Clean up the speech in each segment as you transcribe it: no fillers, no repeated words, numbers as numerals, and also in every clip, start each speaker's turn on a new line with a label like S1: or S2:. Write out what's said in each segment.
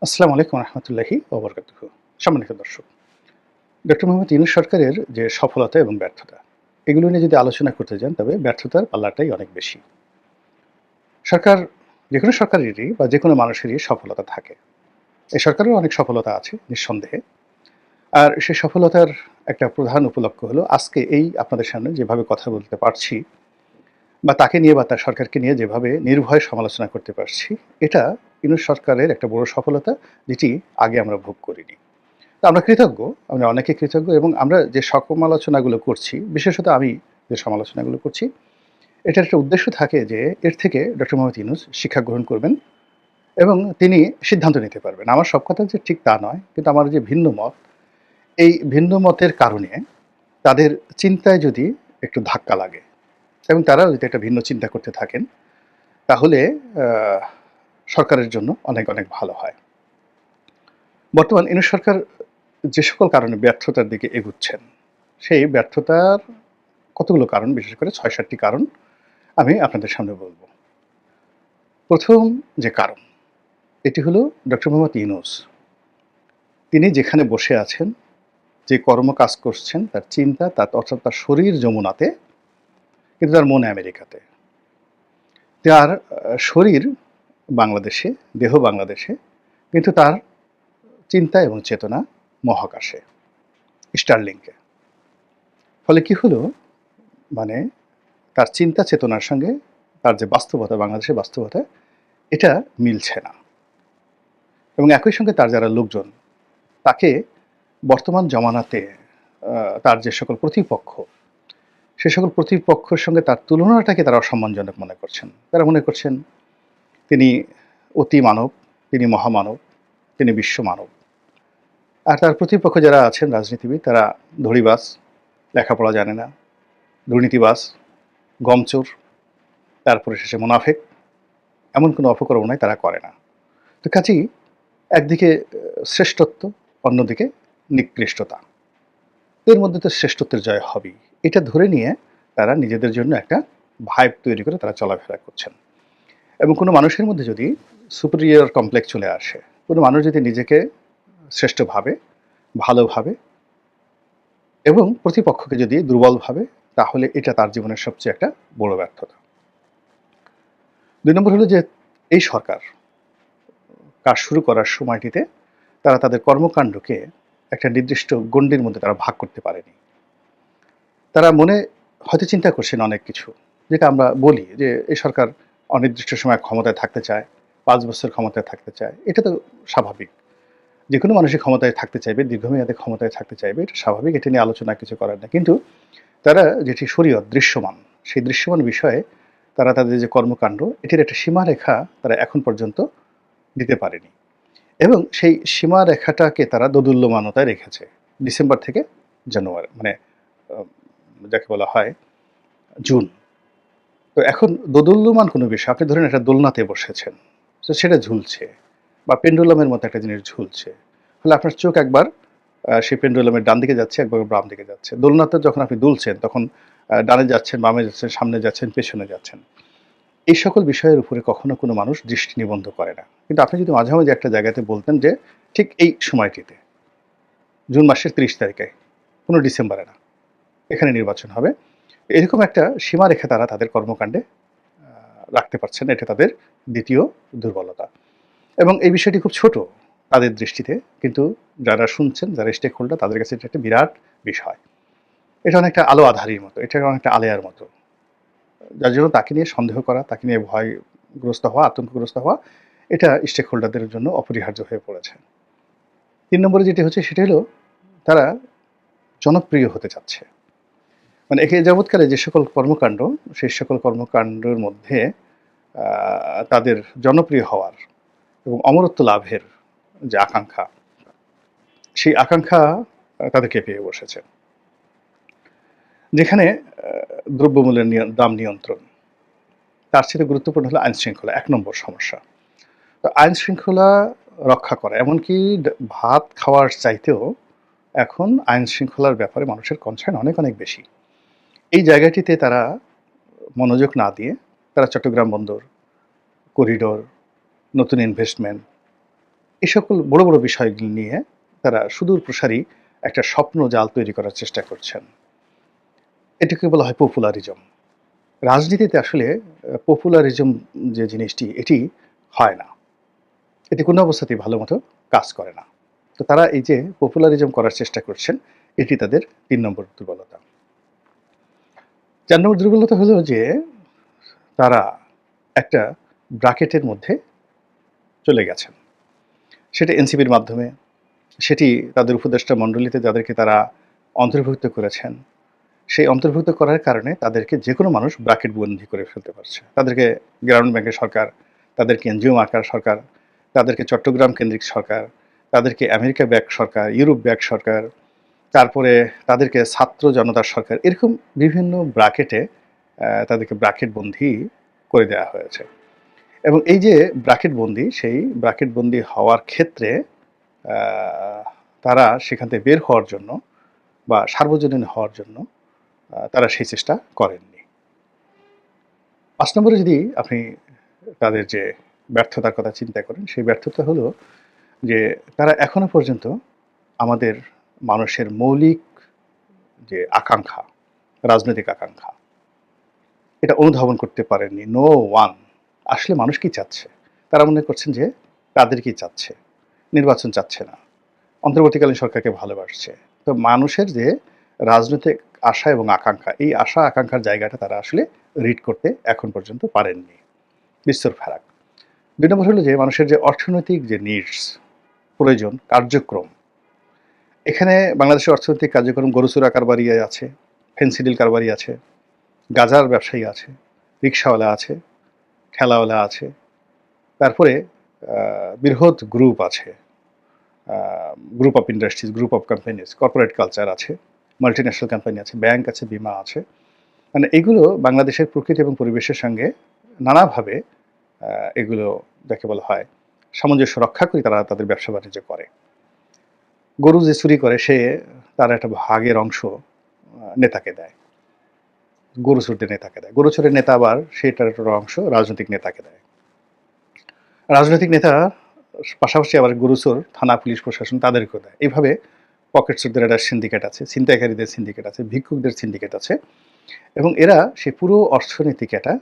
S1: আসসালামু আলাইকুম রহমতুল্লাহি ওবরকাতুহ। সম্মানিত দর্শক, ডক্টর মোহাম্মদ ইউনূস সরকারের যে সফলতা এবং ব্যর্থতা, এগুলো নিয়ে যদি আলোচনা করতে যান তবে ব্যর্থতার পাল্লাটাই অনেক বেশি। সরকার, যেকোনো সরকারেরই বা যেকোনো মানুষেরই সফলতা থাকে। এই সরকারেরও অনেক সফলতা আছে নিঃসন্দেহে। আর সেই সফলতার একটা প্রধান উপলক্ষ হলো আজকে এই আপনাদের সামনে যেভাবে কথা বলতে পারছি বা তাকে নিয়ে বা তার সরকারকে নিয়ে যেভাবে নির্ভয়ে সমালোচনা করতে পারছি, এটা ইউনূস সরকারের একটা বড় সফলতা, যেটি আগে আমরা ভোগ করিনি। তো আমরা কৃতজ্ঞ, আমরা অনেকে কৃতজ্ঞ এবং আমরা যে সমালোচনাগুলো করছি, বিশেষত আমি যে সমালোচনাগুলো করছি, এটার একটা উদ্দেশ্য থাকে যে এর থেকে ডক্টর মোহাম্মদ ইউনূস শিক্ষা গ্রহণ করবেন এবং তিনি সিদ্ধান্ত নিতে পারবেন। আমার সব কথা যে ঠিক তা নয়, কিন্তু আমার যে ভিন্ন মত, এই ভিন্ন মতের কারণে তাদের চিন্তায় যদি একটু ধাক্কা লাগে এবং তারাও যদি একটা ভিন্ন চিন্তা করতে থাকেন, তাহলে আহ, সরকারের জন্য অনেক অনেক ভালো হয়। বর্তমান ইউনূস সরকার যে সকল কারণে ব্যর্থতার দিকে এগুচ্ছেন, সেই ব্যর্থতার কতগুলো কারণ, বিশেষ করে ৬-৭টি কারণ আমি আপনাদের সামনে বলব। প্রথম যে কারণ, এটি হলো ডক্টর মোহাম্মদ ইউনূস। তিনি যেখানে বসে আছেন, যে কর্ম কাজ করছেন, তার চিন্তা, অর্থাৎ তার শরীর যমুনাতে, কিন্তু তার মন আমেরিকাতে। তার শরীর বাংলাদেশে, দেহ বাংলাদেশে, কিন্তু তার চিন্তা এবং চেতনা মহাকাশে, স্টারলিংকে। ফলে কি হলো, মানে তার চিন্তা চেতনার সঙ্গে তার যে বাস্তবতা, বাংলাদেশের বাস্তবতা, এটা মিলছে না। এবং একই সঙ্গে তার যারা লোকজন, তাকে বর্তমান জমানাতে তার যে সকল প্রতিপক্ষ, সে সকল প্রতিপক্ষের সঙ্গে তার তুলনাটাকে তারা অসম্মানজনক মনে করছেন। তারা মনে করছেন তিনি অতি মানব, তিনি মহামানব, তিনি বিশ্বমানব। আর তার প্রতিপক্ষ যারা আছেন রাজনীতিবিদ, তারা ধড়িবাজ, লেখাপড়া জানে না, দুর্নীতিবাজ, গমচোর, তারপরে শেষে মুনাফেক, এমন কোনো অপকর্ম তারা করে না। তো কাজেই একদিকে শ্রেষ্ঠত্ব, অন্যদিকে নিকৃষ্টতা। এর মধ্যে তো শ্রেষ্ঠত্বের জয় হবেই। এটা ধরে নিয়ে তারা নিজেদের জন্য একটা ভাইব তৈরি করে তারা চলাফেরা করছেন। এবং কোনো মানুষের মধ্যে যদি সুপিরিয়র কমপ্লেক্স চলে আসে, কোনো মানুষ যদি নিজেকে শ্রেষ্ঠ ভাবে, ভালো ভাবে এবং প্রতিপক্ষকে যদি দুর্বল ভাবে, তাহলে এটা তার জীবনের সবচেয়ে একটা বড় ব্যর্থতা। ২ নম্বর হলো যে এই সরকার কাজ শুরু করার সময়টিতে তারা তাদের কর্মকাণ্ডকে একটা নির্দিষ্ট গণ্ডির মধ্যে তারা ভাগ করতে পারেনি। তারা মনে হয়তো চিন্তা করছেন অনেক কিছু, যেটা আমরা বলি যে এই সরকার অনির্দিষ্ট সময় ক্ষমতায় থাকতে চায়, ৫ বছর ক্ষমতায় থাকতে চায়। এটা তো স্বাভাবিক। যেকোনো মানুষই ক্ষমতায় থাকতে চাইবে, দীর্ঘমেয়াদে ক্ষমতায় থাকতে চাইবে, এটা স্বাভাবিক। এটা নিয়ে আলোচনা কিছু করার নেই। কিন্তু তারা যেটি শরীয়ত দৃশ্যমান, সেই দৃশ্যমান বিষয়ে তারা তাদের যে কর্মকাণ্ড, এটির একটা সীমারেখা তারা এখন পর্যন্ত দিতে পারেনি। এবং সেই সীমারেখাটাকে তারা দোদুল্যমানতায় রেখেছে ডিসেম্বর থেকে জানুয়ারি, মানে যাকে বলা হয় জুন। তো এখন দোদুল্যমান কোনো বিষয়, আপনি ধরেন একটা দোলনাতে বসেছেন, তো সেটা ঝুলছে বা পেন্ডুলামের মতো একটা জিনিস ঝুলছে। ফলে আপনার চোখ একবার সেই পেন্ডুলামের ডান দিকে যাচ্ছে, একবার বাম দিকে যাচ্ছে। দোলনাতে যখন আপনি দুলছেন তখন ডানে যাচ্ছেন, বামে যাচ্ছেন, সামনে যাচ্ছেন, পেছনে যাচ্ছেন। এই সকল বিষয়ের উপরে কখনো কোনো মানুষ দৃষ্টি নিবদ্ধ করে না। কিন্তু আপনি যদি মাঝামাঝি একটা জায়গাতে বলতেন যে ঠিক এই সময়টিতে, জুন মাসের ৩০ তারিখে, কোনো ডিসেম্বরে না, এখানে নির্বাচন হবে। এরকম একটা সীমারেখা তারা তাদের কর্মকাণ্ডে রাখতে পারছেন। এটা তাদের দ্বিতীয় দুর্বলতা। এবং এই বিষয়টি খুব ছোট তাদের দৃষ্টিতে, কিন্তু যারা শুনছেন, যারা স্টেক হোল্ডার, তাদের কাছে এটা একটা বিরাট বিষয়। এটা অনেকটা আলো আঁধারির মতো, এটা অনেকটা আলেয়ার মতো। যার জন্য তাকে নিয়ে সন্দেহ করা, তাকে নিয়ে ভয়গ্রস্ত হওয়া, আতঙ্কগ্রস্ত হওয়া, এটা স্টেক হোল্ডারদের জন্য অপরিহার্য হয়ে পড়েছে। ৩ নম্বরে যেটি হচ্ছে সেটা হলো তারা জনপ্রিয় হতে চাচ্ছে। মানে একে যাবৎকালে যে সকল কর্মকাণ্ড, সেই সকল কর্মকাণ্ডের মধ্যে তাদের জনপ্রিয় হওয়ার এবং অমরত্ব লাভের যে আকাঙ্ক্ষা, সেই আকাঙ্ক্ষা তাদেরকে পেয়ে বসেছে। যেখানে দ্রব্যমূল্যের দাম নিয়ন্ত্রণ, তার চেয়ে গুরুত্বপূর্ণ হলো আইনশৃঙ্খলা, ১ নম্বর সমস্যা। তো আইনশৃঙ্খলা রক্ষা করা, এমনকি ভাত খাওয়ার চাইতেও এখন আইনশৃঙ্খলার ব্যাপারে মানুষের কনসার্ন অনেক অনেক বেশি। এই জায়গাটিতে তারা মনোযোগ না দিয়ে তারা চট্টগ্রাম বন্দর, করিডোর, নতুন ইনভেস্টমেন্ট, এই সকল বড় বড় বিষয়গুলি নিয়ে তারা সুদূর প্রসারী একটা স্বপ্ন জাল তৈরি করার চেষ্টা করছেন। এটাকে বলা হয় পপুলারিজম। রাজনীতিতে আসলে পপুলারিজম যে জিনিসটি এটি হয় না। এটি কোনো অবস্থাতেই ভালো মতো কাজ করে না। তো তারা এই যে পপুলারিজম করার চেষ্টা করছেন, এটি তাদের ৩ নম্বর দুর্বলতা। ৪ নম্বর দুর্বলতা হলো যে তারা একটা ব্র্যাকেটের মধ্যে চলে গেছেন। সেটা এনসিপির মাধ্যমে, সেটি তাদের উপদেষ্টা মণ্ডলীতে যাদেরকে তারা অন্তর্ভুক্ত করেছেন, সেই অন্তর্ভুক্ত করার কারণে তাদেরকে যেকোনো মানুষ ব্র্যাকেট বন্দী করে ফেলতে পারছে। তাদেরকে গ্রামীণ ব্যাংকের সরকার, তাদেরকে এনজিও মার্কার সরকার, তাদেরকে চট্টগ্রাম কেন্দ্রিক সরকার, তাদেরকে আমেরিকা ব্যাক সরকার, ইউরোপ ব্যাক সরকার, তারপরে তাদেরকে ছাত্র জনতার সরকার, এরকম বিভিন্ন ব্র্যাকেটে তাদেরকে ব্র্যাকেট বন্দী করে দেওয়া হয়েছে। এবং এই যে ব্র্যাকেট বন্দী, সেই ব্র্যাকেট বন্দী হওয়ার ক্ষেত্রে তারা সেখান থেকে বের হওয়ার জন্য বা সার্বজনীন হওয়ার জন্য তারা সেই চেষ্টা করেননি। ৫ নম্বরে যদি আপনি তাদের যে ব্যর্থতার কথা চিন্তা করেন, সেই ব্যর্থতা হলো যে তারা এখনো পর্যন্ত আমাদের মানুষের মৌলিক যে আকাঙ্ক্ষা, রাজনৈতিক আকাঙ্ক্ষা, এটা অনুধাবন করতে পারেননি। No one. আসলে মানুষ কি চাচ্ছে? তারা মনে করছেন যে তাদেরকেই চাচ্ছে। নির্বাচন চাচ্ছে না। অন্তর্বর্তীকালীন সরকারকে ভালোবাসছে। তো মানুষের যে রাজনৈতিক আশা এবং আকাঙ্ক্ষা, এই আশা আকাঙ্ক্ষার জায়গাটা তারা আসলে রিড করতে এখন পর্যন্ত পারেননি। বিস্তর ফারাক। ২ নম্বর হলো যে মানুষের যে অর্থনৈতিক যে নিডস, প্রয়োজন, কার্যক্রম, এখানে বাংলাদেশের অর্থনৈতিক কার্যক্রম গরুচোরা কারবারি আছে, ফেন্সিডিল কারবারি আছে, গাঁজার ব্যবসায়ী আছে, রিক্সাওয়ালা আছে, ঠেলাওয়ালা আছে, তারপরে বৃহৎ গ্রুপ আছে, group of industries, group of companies, corporate culture আছে, মাল্টিন্যাশনাল কোম্পানি আছে, ব্যাংক আছে, বিমা আছে। মানে এগুলো বাংলাদেশের প্রকৃতি এবং পরিবেশের সঙ্গে নানাভাবে এগুলো যাকে বলা হয় সামঞ্জস্য রক্ষা করে তারা তাদের ব্যবসা বাণিজ্য করে। গরু যে চুরি করে সে তার একটা ভাগের অংশ নেতাকে দেয়, গরু চোরদের নেতাকে দেয়। গরু চোরের নেতা আবার সেটার একটা অংশ রাজনৈতিক নেতাকে দেয়। রাজনৈতিক নেতা পাশাপাশি আবার গরু চোর থানা, পুলিশ প্রশাসন তাদেরকেও দেয়। এইভাবে পকেট চোরদের একটা সিন্ডিকেট আছে, ছিনতাইকারীদের সিন্ডিকেট আছে, ভিক্ষুকদের সিন্ডিকেট আছে এবং এরা সেই পুরো অর্থনীতিকে একটা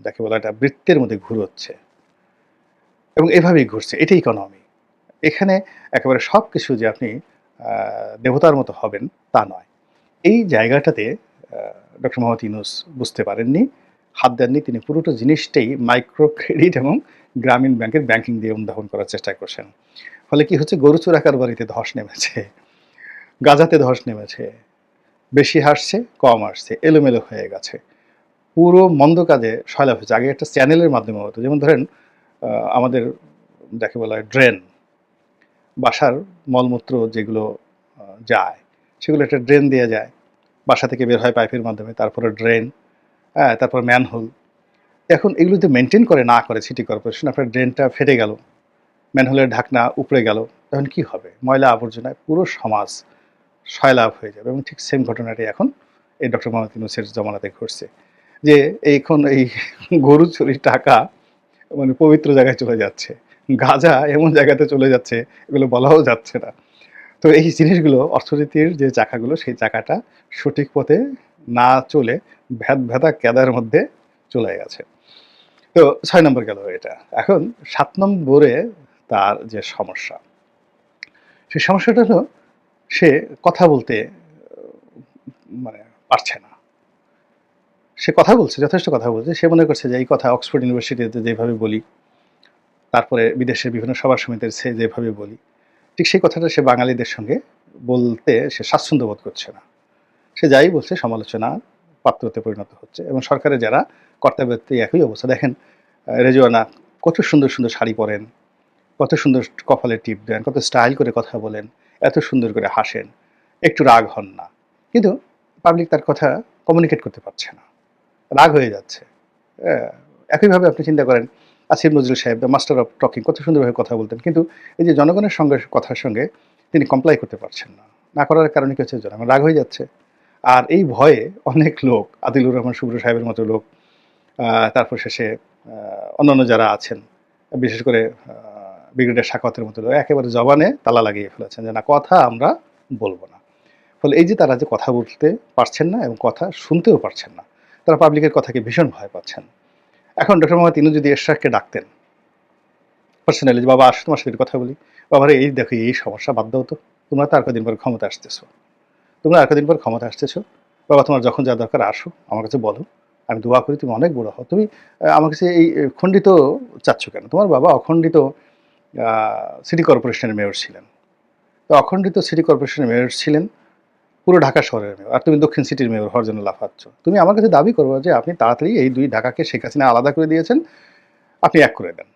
S1: যাকে বলা একটা বৃত্তের মধ্যে ঘুরোচ্ছে এবং এভাবেই ঘুরছে। এটাই ইকোনমি। এখানে একেবারে সবকিছু যে আপনি দেবতার মতো হবেন তা নয়। এই জায়গাটাতে ডক্টর মোহাম্মদ ইউনূস বুঝতে পারেননি, হাত দেননি। তিনি পুরোটা জিনিসটাই মাইক্রো ক্রেডিট এবং গ্রামীণ ব্যাংকের ব্যাংকিং দিয়ে অনুধাবন করার চেষ্টা করছেন। ফলে কি হচ্ছে, গরু চোরা কারবারিতে ধস নেমেছে, গাঁজাতে ধস নেমেছে, বেশি হাসছে, কম আসছে, এলোমেলো হয়ে গেছে। পুরো মন্দ কাজে সয়লাভ হয়েছে। আগে একটা চ্যানেলের মাধ্যমে হতো। যেমন ধরেন আমাদের যাকে বলা হয় ড্রেন, বাসার মলমূত্র যেগুলো যায়, সেগুলো একটা ড্রেন দিয়ে যায়। বাসা থেকে বের হয় পাইপের মাধ্যমে, তারপরে ড্রেন, হ্যাঁ, তারপর ম্যানহোল। এখন এগুলো যদি মেনটেন করে না করে সিটি কর্পোরেশন, আপনার ড্রেনটা ফেটে গেল, ম্যানহোলের ঢাকনা উপড়ে গেল, তখন কি হবে? ময়লা আবর্জনায় পুরো সমাজ সয়লাভ হয়ে যাবে এবং ঠিক সেম ঘটনাটি এখন এই ডক্টর মোহাম্মদ ইউনূসের জমানাতে ঘটছে। যে এখন এই গরু চুরির টাকা মানে পবিত্র জায়গায় চলে যাচ্ছে। গাঁজা এমন জায়গাতে চলে যাচ্ছে, এগুলো বলাও যাচ্ছে না। তো এই জিনিসগুলো অর্থনীতির যে চাকাগুলো, সেই চাকাটা সঠিক পথে না চলে ভেদা ক্যাদার মধ্যে চলে গেছে। তো ৬ নম্বর গেল এটা। এখন ৭ নম্বরে তার যে সমস্যা, সেই সমস্যাটা হলো সে কথা বলতে মানে পারছে না। সে কথা বলছে, যথেষ্ট কথা বলছে। সে মনে করছে যে এই কথা অক্সফোর্ড ইউনিভার্সিটিতে যেভাবে বলি, তারপরে বিদেশের বিভিন্ন সভা সমিতিতে সে যেভাবে বলি, ঠিক সেই কথাটা সে বাঙালিদের সঙ্গে বলতে সে স্বাচ্ছন্দ্য বোধ করছে না। সে যাই বলছে সমালোচনা পাত্রতে পরিণত হচ্ছে এবং সরকারের যারা কর্তাব্যক্তি একই অবস্থা। দেখেন রেজওয়ানা কত সুন্দর সুন্দর শাড়ি পরেন, কত সুন্দর কপালে টিপ দেন, কত স্টাইল করে কথা বলেন, এত সুন্দর করে হাসেন, একটু রাগ হন না। কিন্তু পাবলিক তার কথা কমিউনিকেট করতে পারছে না, রাগ হয়ে যাচ্ছে। একইভাবে আপনি চিন্তা করেন আসিফ নজরুল সাহেব, দ্য মাস্টার অফ টকিং, কত সুন্দরভাবে কথা বলতেন, কিন্তু এই যে জনগণের সঙ্গে কথার সঙ্গে তিনি কমপ্লাই করতে পারছেন না। না করার কারণে কি হচ্ছে, জনগণ রাগ হয়ে যাচ্ছে। আর এই ভয়ে অনেক লোক, আদিলুর রহমান শুভ্র সাহেবের মতো লোক, তারপর শেষে অন্যান্য যারা আছেন, বিশেষ করে ব্রিগেডিয়ার সাখাওয়াতের মতো লোক একেবারে জবানে তালা লাগিয়ে ফেলেছেন যে না, কথা আমরা বলবো না। ফলে এই যে তারা যে কথা বলতে পারছেন না এবং কথা শুনতেও পারছেন না, তারা পাবলিকের কথাকে ভীষণ ভয় পাচ্ছেন। এখন ডক্টর মোহাম্মদ ইউনূস যদি এরশাদকে ডাকতেন পার্সোনালি, যে বাবা আসো তোমার সাথে একটু কথা বলি, বাবারে এই দেখো এই সমস্যা, বাদ দাও তো, তোমরা তো আর কদিন পর ক্ষমতা আসতেছো, তোমরা আর কদিন পর ক্ষমতা আসতেছো, বাবা তোমার যখন যা দরকার আসো আমার কাছে বলো, আমি দোয়া করি তুমি অনেক বড় হও, তুমি আমার কাছে এই খণ্ডিত চাচ্ছ কেন? তোমার বাবা অখণ্ডিত সিটি কর্পোরেশনের মেয়র ছিলেন, তো অখণ্ডিত সিটি কর্পোরেশনের মেয়র ছিলেন, পুরো ঢাকা শহরের মেয়র, আর তুমি দক্ষিণ সিটির মেয়র হওয়ার জন্য লাফাচ্ছ। তুমি আমার কাছে দাবি করবো যে আপনি তাড়াতাড়ি এই দুই ঢাকাকে শেখ হাসিনা আলাদা করে দিয়েছেন, আপনি এক করে দেন,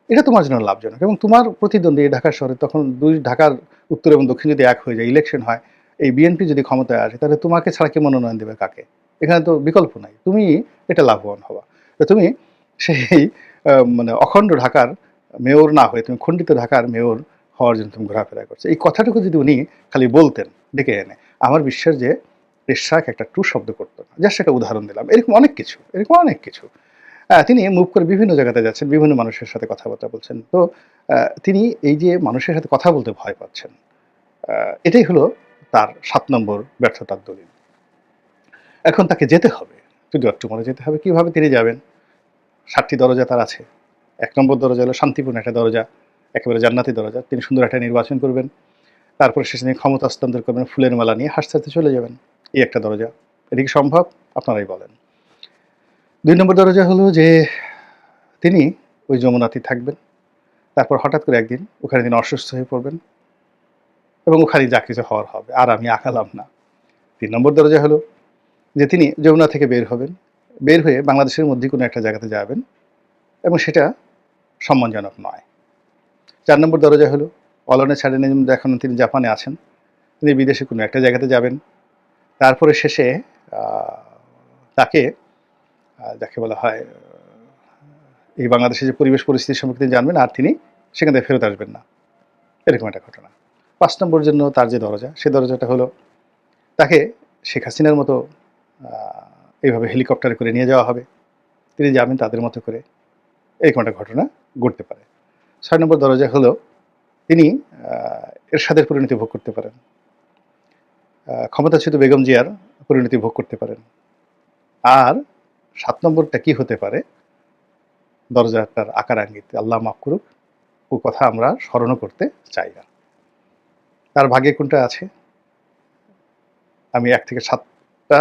S1: এটা তোমার জন্য লাভজনক। এবং তোমার প্রতিদ্বন্দ্বী এই ঢাকা শহরে তখন দুই ঢাকার উত্তর এবং দক্ষিণ যদি এক হয়ে যায়, ইলেকশন হয়, এই বিএনপি যদি ক্ষমতায় আসে, তাহলে তোমাকে ছাড়া কে মনোনয়ন দেবে কাকে? এখানে তো বিকল্প নাই, তুমি এটা লাভবান হবা। তো তুমি সেই মানে অখণ্ড ঢাকার মেয়র না হয়ে তুমি খণ্ডিত ঢাকার মেয়র হওয়ার জন্য তুমি ঘোরাফেরা করছো। এই কথাটুকু যদি উনি খালি বলতেন ডেকে এনে, আমার বিশ্বাস যে এরশাদ একটা টু শব্দ করতো না। জাস্ট একটা উদাহরণ দিলাম, এরকম অনেক কিছু, এরকম অনেক কিছু। তিনি মুভ করে বিভিন্ন জায়গাতে যাচ্ছেন, বিভিন্ন মানুষের সাথে কথাবার্তা বলছেন। তো তিনি এই যে মানুষের সাথে কথা বলতে ভয় পাচ্ছেন, এটাই হলো তার ৭ নম্বর ব্যর্থতার দলিল। এখন তাকে যেতে হবে, যদি অক্টোবরে যেতে হবে। কিভাবে তিনি যাবেন? ৭টি দরজা তার আছে। ১ নম্বর দরজা হলো শান্তিপূর্ণ একটা দরজা, একেবারে জান্নাতি দরজা। তিনি সুন্দর একটা নির্বাচন করবেন। তারপরে শেষে তিনি ক্ষমতা হস্তান্তর করবেন, ফুলের মালা নিয়ে হাসতে, হাসতে চলে যাবেন। এই একটা দরজা। এটা কি সম্ভব? আপনারাই বলেন। ২ নম্বর দরজা হলো যে তিনি ওই যমুনাতেই থাকবেন। তারপর হঠাৎ করে একদিন ওখানে তিনি অসুস্থ হয়ে পড়বেন এবং ওখানেই যা কিছু হওয়ার হবে, আর আমি আঁকালাম না। ৩ নম্বর দরজা হলো যে তিনি যমুনা থেকে বের হবেন, বের হয়ে বাংলাদেশের মধ্যে কোনো একটা জায়গাতে যাবেন এবং সেটা সম্মানজনক নয়। ৪ নম্বর দরজা হলো অলনে ছাড়েন, এখন তিনি জাপানে আছেন, তিনি বিদেশে কোনো একটা জায়গাতে যাবেন। তারপরে শেষে তাকে যাকে বলা হয় এই বাংলাদেশের যে পরিবেশ পরিস্থিতি সম্পর্কে তিনি জানবেন, আর তিনি সেখান থেকে ফেরত আসবেন না, এরকম একটা ঘটনা। ৫ নম্বর জন্য তার যে দরজা, সে দরজাটা হলো তাকে শেখ হাসিনার মতো এইভাবে হেলিকপ্টারে করে নিয়ে যাওয়া হবে, তিনি যাবেন তাদের মতো করে, এরকম একটা ঘটনা ঘটতে পারে। ৬ নম্বর দরজা হলো তিনি এরশাদের পরিণতি ভোগ করতে পারেন, ক্ষমতাচ্যুত বেগম জিয়ার পরিণতি ভোগ করতে পারেন। আর ৭ নম্বরটা কি হতে পারে? দরজাটার আকার আঙ্গিক আল্লাহ মাফ করুক, ও কথা আমরা স্মরণও করতে চাই না। তার ভাগ্যে কোনটা আছে? আমি ১ থেকে ৭টা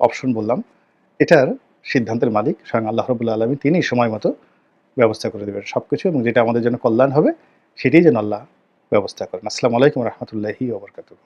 S1: অপশন বললাম। এটার সিদ্ধান্তের মালিক স্বয়ং আল্লাহ রাব্বুল আলামিন, তিনিই সময় মতো ব্যবস্থা করে দেবেন সবকিছু, এবং যেটা আমাদের জন্য কল্যাণ হবে সেটাই যেন আল্লাহ ব্যবস্থা করেন। আসসালামু আলাইকুম ওয়া রাহমাতুল্লাহি ওয়া বারাকাতুহু।